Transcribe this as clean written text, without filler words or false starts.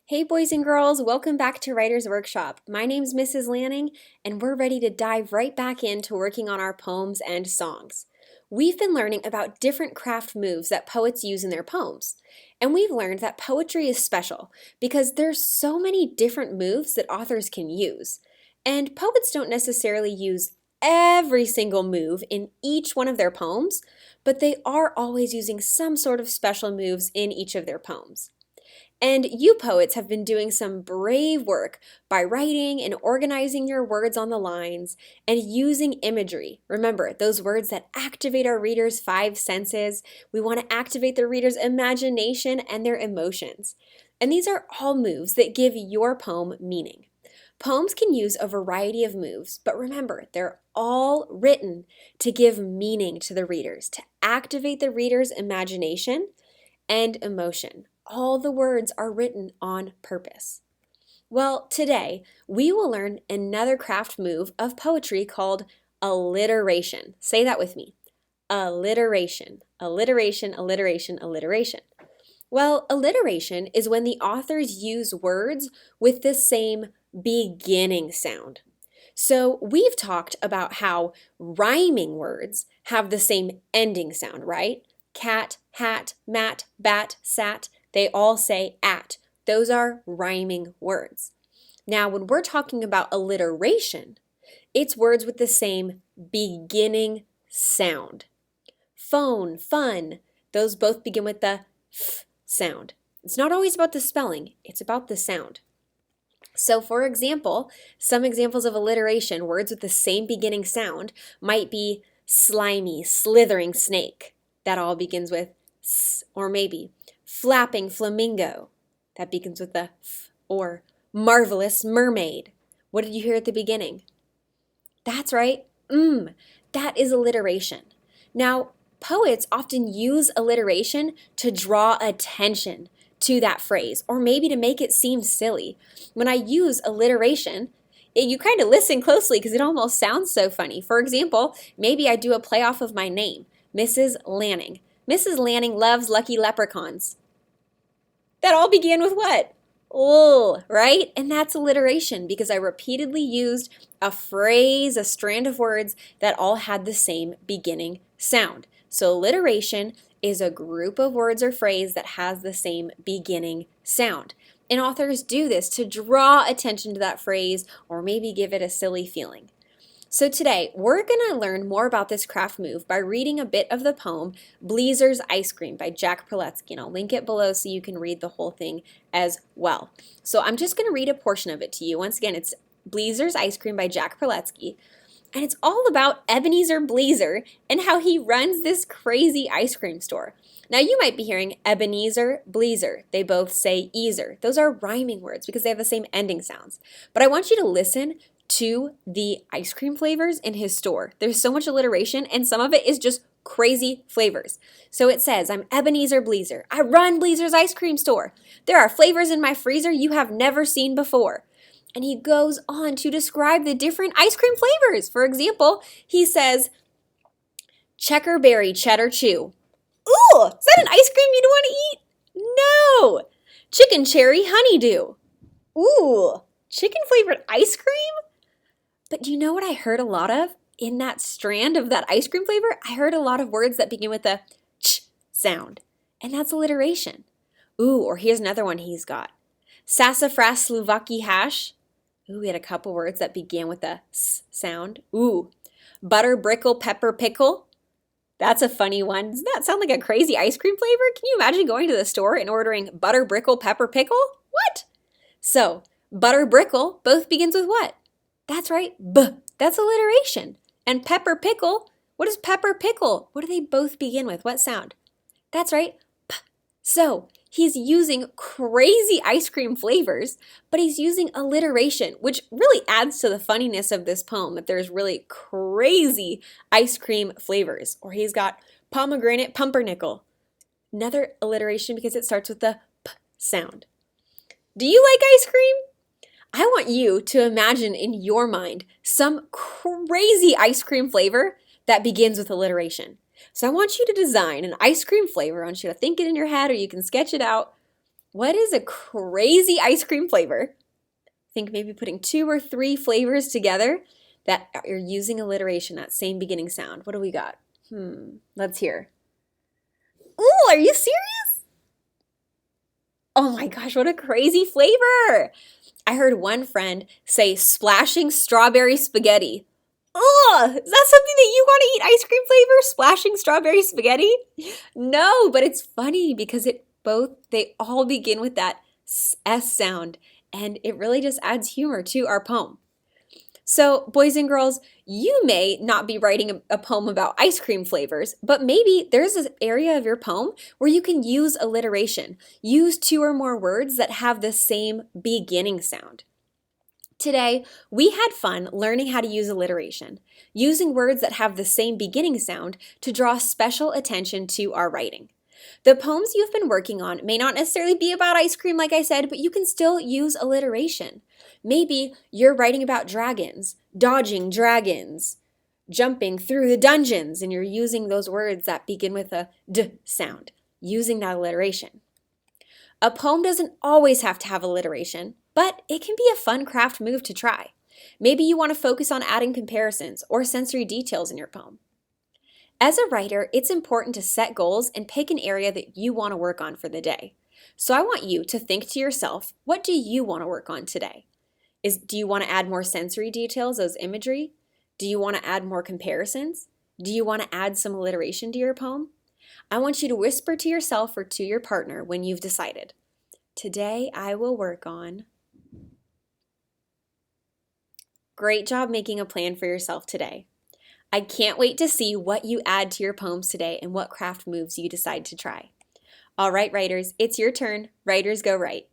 Hey boys and girls, welcome back to Writer's Workshop. My name's Mrs. Lanning, and we're ready to dive right back into working on our poems and songs. We've been learning about different craft moves that poets use in their poems. And we've learned that poetry is special because there's so many different moves that authors can use. And poets don't necessarily use every single move in each one of their poems, but they are always using some sort of special moves in each of their poems. And you poets have been doing some brave work by writing and organizing your words on the lines and using imagery. Remember, those words that activate our readers' five senses. We want to activate the reader's imagination and their emotions. And these are all moves that give your poem meaning. Poems can use a variety of moves, but remember, they're all written to give meaning to the readers, to activate the reader's imagination and emotion. All the words are written on purpose. Well, today we will learn another craft move of poetry called alliteration. Say that with me. Alliteration, alliteration, alliteration, alliteration. Well, alliteration is when the authors use words with the same beginning sound. So we've talked about how rhyming words have the same ending sound, right? Cat, hat, mat, bat, sat, they all say at. Those are rhyming words. Now, when we're talking about alliteration, it's words with the same beginning sound. Phone, fun, those both begin with the f sound. It's not always about the spelling, it's about the sound. So for example, some examples of alliteration, words with the same beginning sound, might be slimy, slithering snake. That all begins with s, or maybe flapping flamingo. That begins with the f, or marvelous mermaid. What did you hear at the beginning? That's right, that is alliteration. Now, poets often use alliteration to draw attention to that phrase, or maybe to make it seem silly. When I use alliteration, you kind of listen closely because it almost sounds so funny. For example, maybe I do a play off of my name, Mrs. Lanning. Mrs. Lanning loves lucky leprechauns. That all began with what? Oh, right? And that's alliteration because I repeatedly used a phrase, a strand of words that all had the same beginning sound. So alliteration is a group of words or phrase that has the same beginning sound. And authors do this to draw attention to that phrase or maybe give it a silly feeling. So today, we're going to learn more about this craft move by reading a bit of the poem Bleezer's Ice Cream by Jack Prelutsky, and I'll link it below so you can read the whole thing as well. So I'm just going to read a portion of it to you. Once again, it's Bleezer's Ice Cream by Jack Prelutsky, and it's all about Ebenezer Bleezer and how he runs this crazy ice cream store. Now you might be hearing Ebenezer, Bleezer. They both say easer. Those are rhyming words because they have the same ending sounds. But I want you to listen to the ice cream flavors in his store. There's so much alliteration, and some of it is just crazy flavors. So it says, I'm Ebenezer Bleezer. I run Bleezer's ice cream store. There are flavors in my freezer you have never seen before. And he goes on to describe the different ice cream flavors. For example, he says, checkerberry cheddar chew. Ooh, is that an ice cream you'd want to eat? No. Chicken cherry honeydew. Ooh, chicken flavored ice cream? But do you know what I heard a lot of in that strand of that ice cream flavor? I heard a lot of words that begin with a ch sound, and that's alliteration. Ooh, or here's another one he's got. Sassafras Slovaki hash. Ooh, we had a couple words that began with a s sound. Ooh, butter brickle pepper pickle. That's a funny one. Doesn't that sound like a crazy ice cream flavor? Can you imagine going to the store and ordering butter brickle pepper pickle? What? So, butter brickle both begins with what? That's right, B. That's alliteration. And pepper pickle, what is pepper pickle? What do they both begin with? What sound? That's right, P. So he's using crazy ice cream flavors, but he's using alliteration, which really adds to the funniness of this poem, that there's really crazy ice cream flavors. Or he's got pomegranate pumpernickel. Another alliteration because it starts with the P sound. Do you like ice cream? I want you to imagine in your mind some crazy ice cream flavor that begins with alliteration. So I want you to design an ice cream flavor. I want you to think it in your head or you can sketch it out What is a crazy ice cream flavor? Think maybe putting 2 or 3 flavors together that are using alliteration, that same beginning sound. What do we got? Let's hear. Ooh, are you serious? Oh my gosh, what a crazy flavor! I heard one friend say splashing strawberry spaghetti. Oh, is that something that you want to eat ice cream flavor? Splashing strawberry spaghetti? No, but it's funny because they all begin with that S sound, and it really just adds humor to our poem. So, boys and girls, you may not be writing a poem about ice cream flavors, but maybe there's an area of your poem where you can use alliteration. Use 2 or more words that have the same beginning sound. Today, we had fun learning how to use alliteration, using words that have the same beginning sound to draw special attention to our writing. The poems you've been working on may not necessarily be about ice cream, like I said, but you can still use alliteration. Maybe you're writing about dragons, dodging dragons, jumping through the dungeons, and you're using those words that begin with a D sound, using that alliteration. A poem doesn't always have to have alliteration, but it can be a fun craft move to try. Maybe you want to focus on adding comparisons or sensory details in your poem. As a writer, it's important to set goals and pick an area that you want to work on for the day. So I want you to think to yourself, what do you want to work on today? Do you want to add more sensory details, those imagery? Do you want to add more comparisons? Do you want to add some alliteration to your poem? I want you to whisper to yourself or to your partner when you've decided. Today I will work on. Great job making a plan for yourself today. I can't wait to see what you add to your poems today and what craft moves you decide to try. All right, writers, it's your turn. Writers, go write.